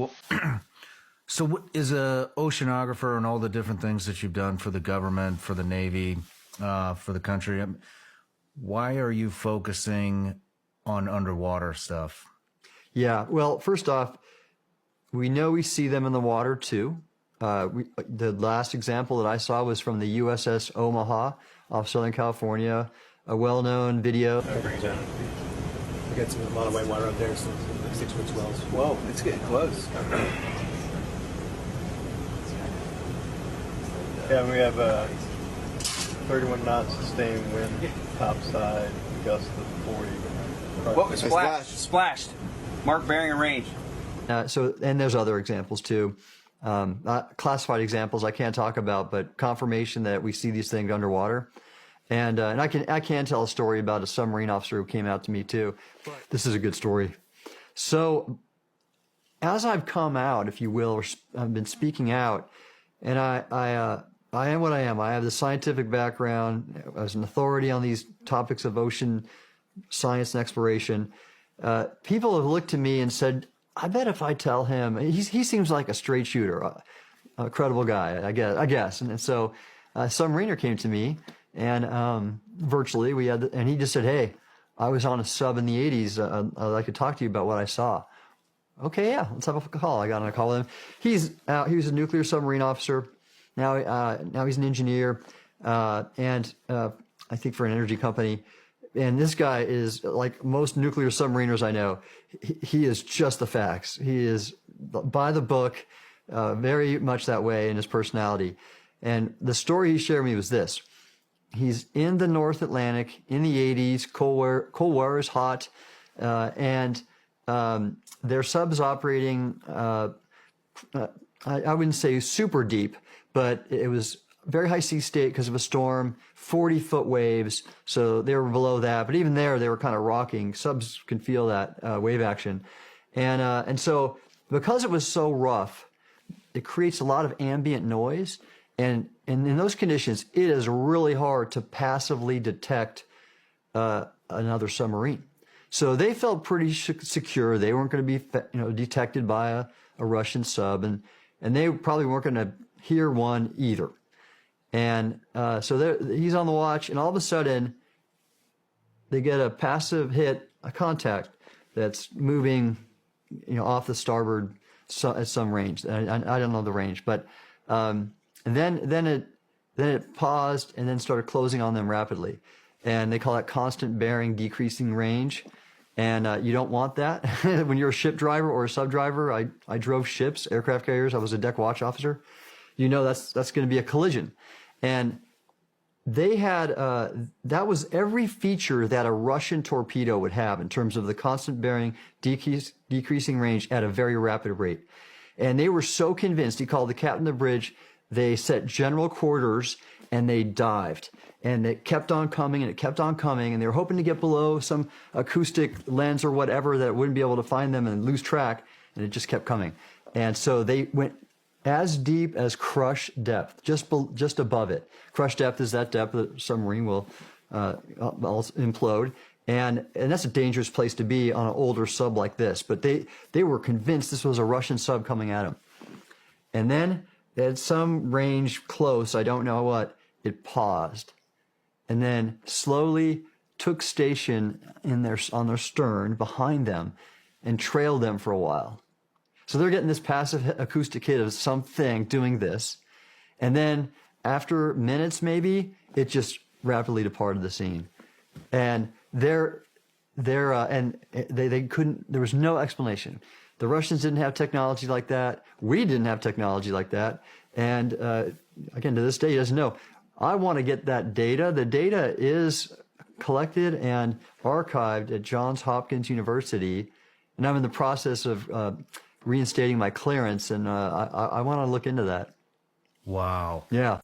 Well, so is a oceanographer and all the different things that you've done for the government, for the Navy, for the country, why are you focusing on underwater stuff? Yeah, well, first off, we know we see them in the water too. The last example that I saw was from the USS Omaha off Southern California, a well-known video. We got a lot of white water up there, so like 6-foot swells. Whoa, it's getting close. Yeah, we have 31 knots sustained wind, topside, gust of 40. Whoa, splashed. Splashed. Mark bearing and range. And there's other examples too. Classified examples I can't talk about, but confirmation that we see these things underwater. And I can tell a story about a submarine officer who came out to me too. This is a good story. So as I've come out, if you will, or I've been speaking out, and I am what I am. I have the scientific background as an authority on these topics of ocean science and exploration. People have looked to me and said, I bet if I tell him, he seems like a straight shooter, a credible guy, I guess. And so a submariner came to me, and virtually and he just said, hey, I was on a sub in the 80s. I'd like to talk to you about what I saw. Okay, yeah, let's have a call. I got on a call with him. He was a nuclear submarine officer. Now he's an engineer, and I think for an energy company. And this guy is like most nuclear submariners I know. He is just the facts. He is by the book, very much that way in his personality. And the story he shared with me was this. He's in the North Atlantic in the 80s. Cold War is hot, and their sub's operating, I wouldn't say super deep, but it was very high sea state because of a storm, 40-foot waves, so they were below that. But even there, they were kind of rocking. Subs can feel that wave action. And so because it was so rough, it creates a lot of ambient noise. And in those conditions, it is really hard to passively detect another submarine. So they felt pretty secure. They weren't going to be detected by a Russian sub, and they probably weren't going to hear one either. And so he's on the watch, and all of a sudden, they get a passive hit, a contact that's moving, off the starboard at some range. I don't know the range, but and then it paused and then started closing on them rapidly, and they call that constant bearing decreasing range. And you don't want that when you're a ship driver or a sub driver. I drove ships, aircraft carriers. I was a deck watch officer. That's going to be a collision. And they had, that was every feature that a Russian torpedo would have in terms of the constant bearing, decreasing range at a very rapid rate. And they were so convinced, he called the captain of the bridge, they set general quarters and they dived. And it kept on coming and it kept on coming, and they were hoping to get below some acoustic lens or whatever that wouldn't be able to find them and lose track, and it just kept coming. And so they went as deep as crush depth, just above it. Crush depth is that depth that a submarine will implode, and that's a dangerous place to be on an older sub like this. But they were convinced this was a Russian sub coming at them. And then at some range close, I don't know what, it paused, and then slowly took station on their stern behind them, and trailed them for a while. So they're getting this passive acoustic hit of something doing this. And then after minutes, maybe, it just rapidly departed the scene. And they couldn't, there was no explanation. The Russians didn't have technology like that. We didn't have technology like that. And again, to this day, he doesn't know. I want to get that data. The data is collected and archived at Johns Hopkins University. And I'm in the process of reinstating my clearance, and I want to look into that. Wow. Yeah.